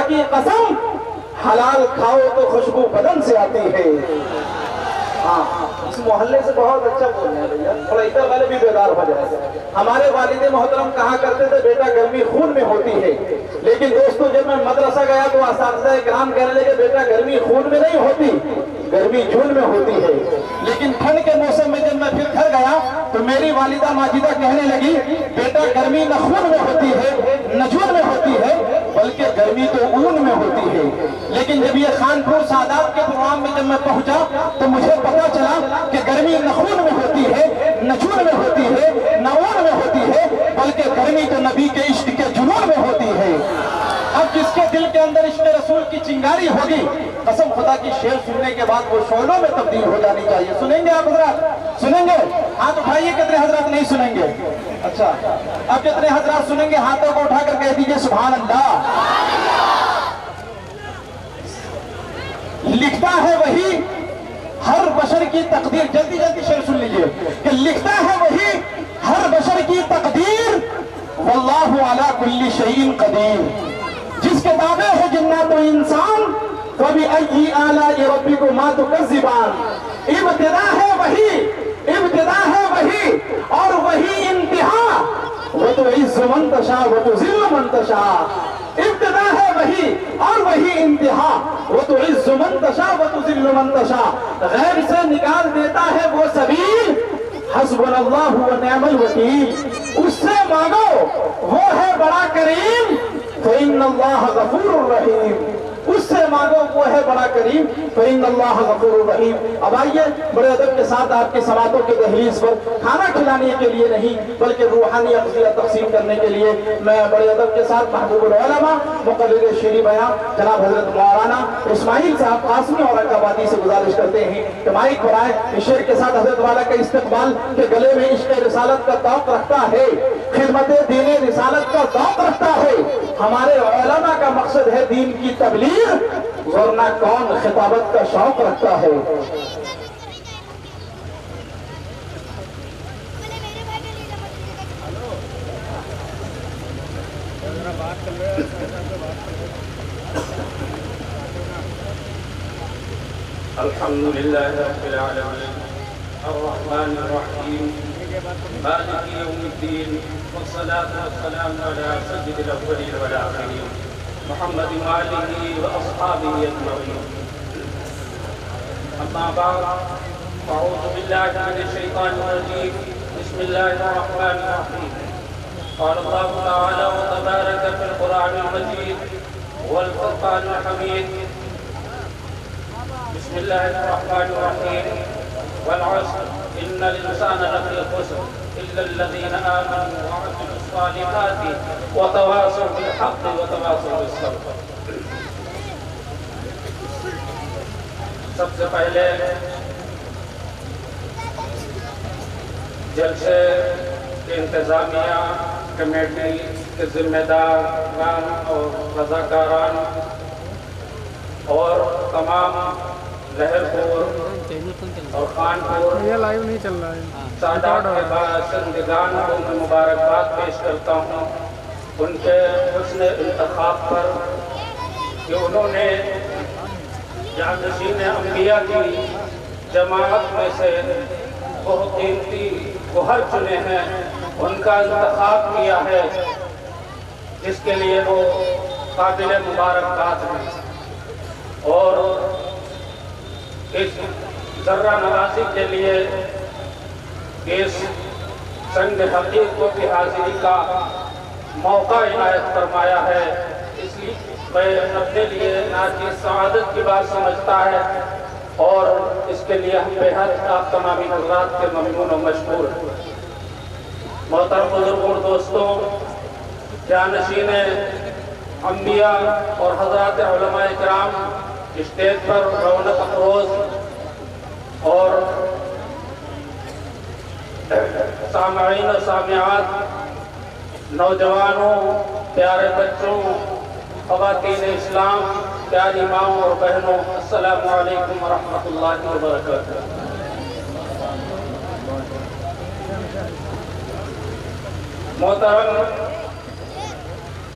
کی قسم حلال کھاؤ تو خوشبو بدن سے آتی ہے۔ ہاں اس محلے سے بہت اچھا بول رہے ہیں بھیا، تھوڑا ادھر والے بھی بیدار ہو جائے۔ ہمارے والد محترم کہا کرتے تھے بیٹا گرمی خون میں ہوتی ہے، لیکن دوستو جب میں مدرسہ گیا تو اساتذہ کرام کہنے لگے بیٹا گرمی خون میں نہیں ہوتی، گرمی جون میں ہوتی ہے۔ لیکن ٹھنڈ کے موسم میں جب میں پھر گھر گیا تو میری والدہ ماجدہ کہنے لگی بیٹا گرمی نہ خون میں ہوتی ہے نہ جون میں ہوتی ہے، بلکہ گرمی تو اون میں ہوتی ہے۔ لیکن جب یہ خانپور سادات کے پروگرام میں جب میں پہنچا تو مجھے پتا چلا کہ گرمی نہ خون میں ہوتی ہے نہ جون میں ہوتی ہے نہ اون میں ہوتی ہے، بلکہ گرمی تو نبی کے عشق کے جنون میں ہوتی ہے۔ اب جس کے دل کے اندر عشق رسول کی چنگاری ہوگی، قسم خدا کی شعر سننے کے بعد وہ شعلوں میں تبدیل ہو جانی چاہیے۔ سنیں گے آپ حضرات؟ سنیں گے؟ ہاتھ اٹھائیے، کتنے حضرات نہیں سنیں گے؟ اچھا، اب کتنے حضرات سنیں گے؟ ہاتھوں کو اٹھا کر کہہ دیجئے سبحان اللہ۔ لکھتا ہے وہی ہر بشر کی تقدیر، جلدی جلدی شعر سن لیجئے، کہ لکھتا ہے وہی ہر بشر کی تقدیر، واللہ علی کل شیء قدیر۔ جس کے دعوے ہے جنات و انسان، فبأی آلاء ربکما تکذبان۔ ابتدا ہے وہی اور وہی انتہا، وتعز من تشاء وتذل من تشاء۔ ابتدا ہے وہی اور وہی انتہا، وتعز من تشاء وتذل من تشاء۔ غیب سے نکال دیتا ہے وہ سبیل، حسبنا اللہ ونعم الوکیل۔ اس سے مانگو وہ ہے بڑا کریم، فإن اللہ غفور رحیم۔ اس سے مانگو وہ ہے بڑا کریم، فإن اللہ غفور رحیم۔ اب آئیے بڑے ادب کے ساتھ آپ کی سماعتوں کے دہلیز پر کھانا کھلانے کے لیے نہیں بلکہ روحانی اغذیہ تقسیم کرنے کے لیے میں بڑے ادب کے ساتھ محبوب العلماء مقرر شیریں بیان جناب حضرت مولانا اسماعیل صاحب قاسمی اورنگ سے گزارش کرتے ہیں کہ مائک پر آئے۔ اس شعر کے ساتھ حضرت والا کا استقبال کے گلے میں عشق رسالت کا ذوق رکھتا ہے، خدمت دین رسالت کا ذوق رکھتا ہے۔ ہمارے علماء کا مقصد ہے دین کی تبلیغ، ورنہ کون خطابت کا شوق رکھتا ہے۔ الحمدللہ رب العالمین الرحمن الرحیم مالک یوم الدین والصلاة والسلام علی سید الاولین والآخرین محمد وآلہ وأصحابہ اجمعین۔ اما بعد، اعوذ باللہ من الشیطان الرجیم، بسم اللہ الرحمن الرحیم۔ قال اللہ تعالی وتبارک فی القرآن المجید والفرقان الحمید۔ بسم اللہ الرحمن الرحیم۔ والعصر ان الانسان لفی خسر الا الذین آمنوا وعملوا الصالحات وتواصوا بالحق وتواصوا بالصبر۔ سب سے پہلے جلسے کے انتظامیہ کمیٹی کے ذمہ داران اور رضاکاران اور تمام لہرپور اور خانپور سادات کے باشندگان کو میں مبارکباد پیش کرتا ہوں ان کے حسن انتخاب پر کہ انہوں نے جانشین انبیاء کی جماعت میں سے بہت قیمتی گوہر چنے ہیں، ان کا انتخاب کیا ہے جس کے لیے وہ قابل مبارکباد ہیں، اور اس ذرہ نوازی کے لیے اس سنگ حقیق کو بھی حاضری کا موقع عنایت فرمایا ہے۔ اس لیے میں اپنے لیے ناچیز سعادت کی بات سمجھتا ہے اور اس کے لیے ہم بے حد آپ تمامی حضرات کے ممنون و مشکور ہیں۔ محترم بزرگوں اور دوستوں، جانشین انبیاء اور حضرات علماء کرام اسٹیج پر رونق افروز اور سامعین و سامعات، نوجوانوں، پیارے بچوں، خواتین اسلام، پیاری ماؤں اور بہنوں، السلام علیکم ورحمۃ اللہ وبرکاتہ۔ محترم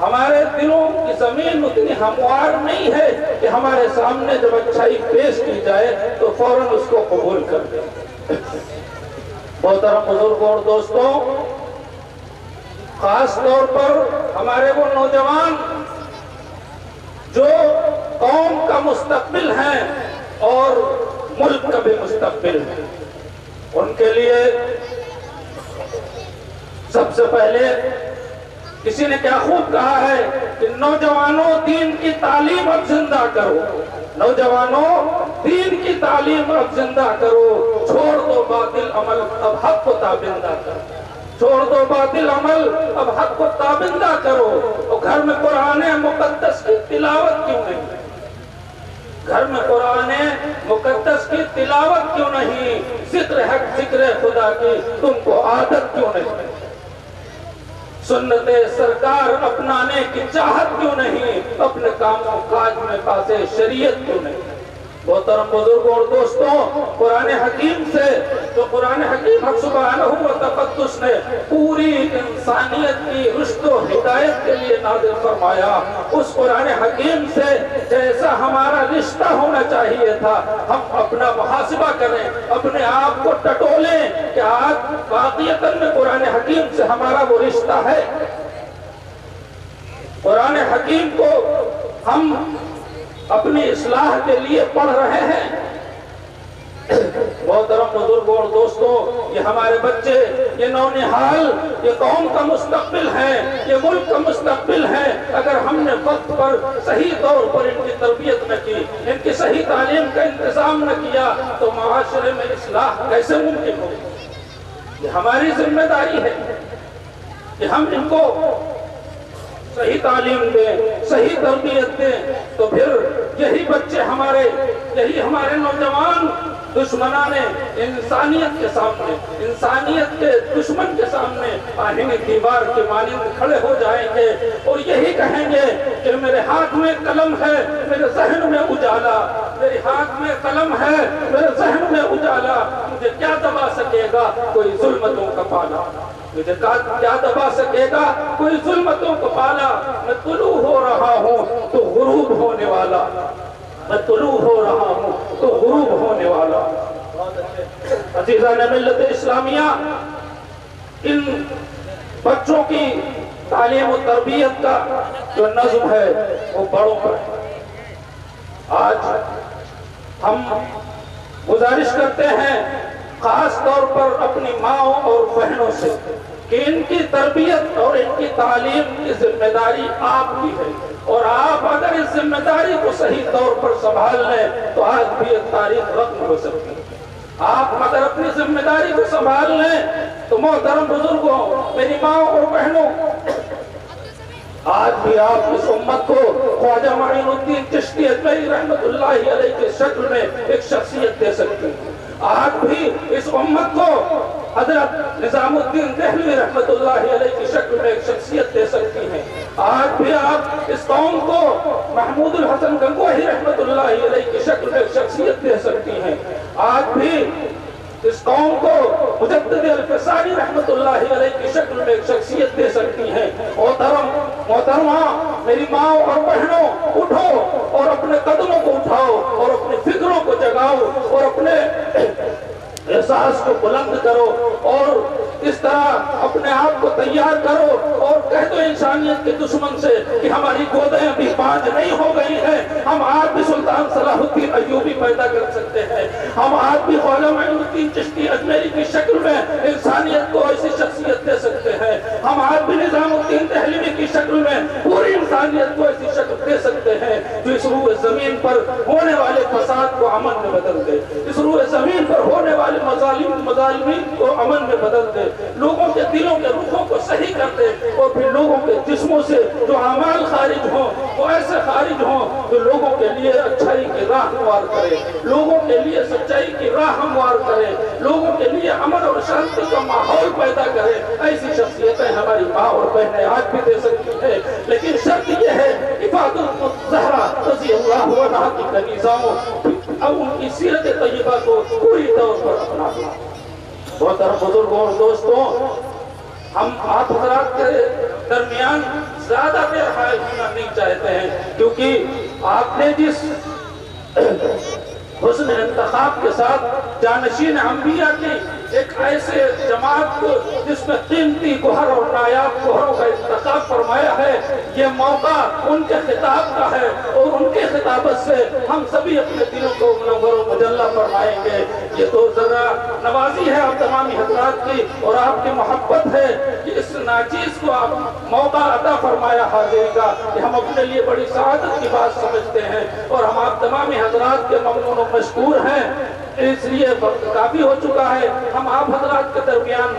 ہمارے دلوں کی زمین اتنی ہموار نہیں ہے کہ ہمارے سامنے جب اچھائی پیش کی جائے تو فوراً اس کو قبول کر دیں۔ محترم بزرگوں اور دوستوں، خاص طور پر ہمارے وہ نوجوان جو قوم کا مستقبل ہیں اور ملک کا بھی مستقبل ہے، ان کے لیے سب سے پہلے کسی نے کیا خوب کہا ہے کہ نوجوانوں دین کی تعلیم اب زندہ کرو، نوجوانوں دین کی تعلیم اب زندہ کرو، چھوڑ دو باطل عمل اب حق کو تابندہ کرو، چھوڑ دو باطل عمل اب حق کو تابندہ کرو۔ اور گھر میں قرآن مقدس کی تلاوت کیوں نہیں؟ گھر میں قرآن مقدس کی تلاوت کیوں نہیں؟ ذکر حق ذکر خدا کی تم کو عادت کیوں نہیں؟ سنت سرکار اپنانے کی چاہت کیوں نہیں؟ اپنے کاموں کاج میں پاسے شریعت کیوں نہیں؟ محترم بزرگوں اور دوستوں، قرآن حکیم سے جو قرآن حکیم حق سبحانہ و تقدس نے پوری انسانیت کی رشد و ہدایت کے لیے نازل فرمایا، اس قرآن حکیم سے جیسا ہمارا رشتہ ہونا چاہیے تھا، ہم اپنا محاسبہ کریں، اپنے آپ کو ٹٹولیں کہ آج واقعیتاً میں قرآن حکیم سے ہمارا وہ رشتہ ہے۔ قرآن حکیم کو ہم اپنی اصلاح کے لیے پڑھ رہے ہیں۔ محترم بزرگوں اور دوستوں، یہ ہمارے بچے، یہ نونہال، یہ قوم کا مستقبل ہے، یہ ملک کا مستقبل ہے۔ اگر ہم نے وقت پر صحیح طور پر ان کی تربیت نہ کی، ان کی صحیح تعلیم کا انتظام نہ کیا تو معاشرے میں اصلاح کیسے ممکن ہوگی؟ یہ ہماری ذمہ داری ہے کہ ہم ان کو صحیح تعلیم دیں، صحیح تربیت دیں، تو پھر یہی بچے یہی ہمارے نوجوان دشمنان انسانیت کے سامنے، انسانیت کے دشمن کے سامنے آہنی دیوار کے مانند کھڑے ہو جائیں گے اور یہی کہیں گے کہ میرے ہاتھ میں قلم ہے، میرے ذہن میں اجالا، میرے ہاتھ میں قلم ہے، میرے ذہن میں اجالا، مجھے کیا دبا سکے گا کوئی ظلمتوں کا پالا، مجھے کیا دبا سکے گا کوئی ظلمتوں کو پالا، میں طلوع ہو رہا ہوں تو غروب ہونے والا، میں طلوع ہو رہا ہوں تو غروب ہونے والا۔ عزیزان ملت اسلامیہ، ان بچوں کی تعلیم و تربیت کا جو نظم ہے وہ بڑوں پر ہے۔ آج ہم گزارش کرتے ہیں خاص طور پر اپنی ماؤں اور بہنوں سے کہ ان کی تربیت اور ان کی تعلیم کی ذمہ داری آپ کی ہے، اور آپ اگر اس ذمہ داری کو صحیح طور پر سنبھال لیں تو آج بھی ایک تاریخ رقم ہو سکتی ہے۔ آپ اگر اپنی ذمہ داری کو سنبھال لیں تو محترم بزرگوں، میری ماں اور بہنوں، آج بھی آپ اس امت کو خواجہ معین الدین چشتی اجمیری رحمت اللہ علیہ کے شکل میں ایک شخصیت دے سکتی ہیں۔ آج بھی اس امت کو حضرت نظام الدین دہلوی رحمت اللہ علیہ کی شکل میں ایک شخصیت دے سکتی ہیں۔ آج بھی آپ اس قوم کو محمود الحسن گنگوہی رحمت اللہ علیہ کی شکل میں ایک شخصیت دے سکتی ہیں۔ آج بھی اس قوم کو مجدد الفسانی رحمت اللہ علیہ کی شکل میں ایک شخصیت دے سکتی ہیں۔ محترمہ، میری ماں اور بہنوں، اٹھو اور اپنے قدموں کو اٹھاؤ اور اپنی فکروں کو جگاؤ اور اپنے احساس کو بلند کرو اور اس طرح اپنے آپ کو تیار کرو اور کہہ دو انسانیت کے دشمن سے کہ ہماری گودیں ابھی پانچ نہیں ہو گئی ہیں، ہم آج بھی سلطان صلاح الدین ایوبی پیدا کر سکتے ہیں، ہم آج بھی خواجہ معین الدین چشتی اجمیری کی شکل میں انسانیت کو ایسی شخصیت دے سکتے ہیں، ہم آج بھی نظام الدین دہلوی کی شکل میں پوری انسانیت کو ایسی شکل دے سکتے ہیں جو اس روح زمین پر ہونے والے فساد کو امن میں بدل دے، اس روح زمین پر ہونے والے مظالمین کو امن میں بدل دے، لوگوں کے دلوں کے رخوں کو صحیح کر دے اور پھر لوگوں کے جسموں سے جو اعمال خارج ہوں وہ ایسے خارج ہوں جو لوگوں کے لیے اچھائی کی راہ ہموار کرے، لوگوں کے لیے سچائی کی راہ ہموار کرے، لوگوں کے لیے امن اور شانتی کا ماحول پیدا کرے۔ ایسی شخصیتیں ہماری ماں اور بہنیں آج بھی دے سکتی ہیں، لیکن شرط یہ ہے کہ فاطمہ الزہرا رضی اللہ عنہا کی کنیزاؤں اب ان کی سیرت طیبہ کو پوری طور پر اپنانا۔ محترم بزرگوں اور دوستوں، ہم آپ حضرات کے درمیان زیادہ دیر حائل ہونا نہیں چاہتے ہیں، کیونکہ آپ نے جس حسن انتخاب کے ساتھ جانشین انبیاء کی ایک ایسے جماعت کو جس میں قیمتی گوہر اور نایاب گوہروں کا انتخاب فرمایا ہے، یہ موقع ان کے خطاب کا ہے، اور ان کے خطابت سے ہم سبھی اپنے دلوں کو منور و مجلہ فرمائیں گے۔ یہ تو ذرا نوازی ہے آپ تمامی حضرات کی اور آپ کی محبت ہے کہ اس ناچیز کو آپ موقع عطا فرمایا حاضری کا، کہ ہم اپنے لیے بڑی سعادت کی بات سمجھتے ہیں، اور ہم آپ تمامی حضرات کے ممنون و مشکور ہیں۔ اس لیے وقت کافی ہو چکا ہے، ہم آپ حضرات کے درمیان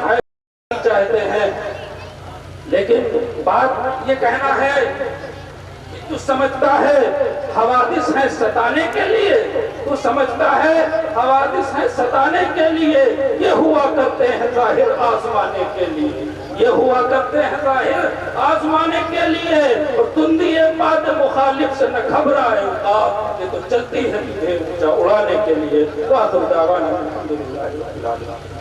چاہتے ہیں، لیکن بات یہ کہنا ہے کہ تو سمجھتا ہے حوادث ہیں ستانے کے لیے، تو سمجھتا ہے حوادث ہیں ستانے کے لیے، یہ ہوا کرتے ہیں ظاہر آزمانے کے لیے، یہ ہوا کرتے ہیں ظاہر آزمانے کے لیے، اور تندی بات مخالف سے نہ گھبرائے یہ تو چلتی ہے تجھے اونچا اڑانے کے لیے۔ وآخر دعوانا الحمدللہ رب العالمین۔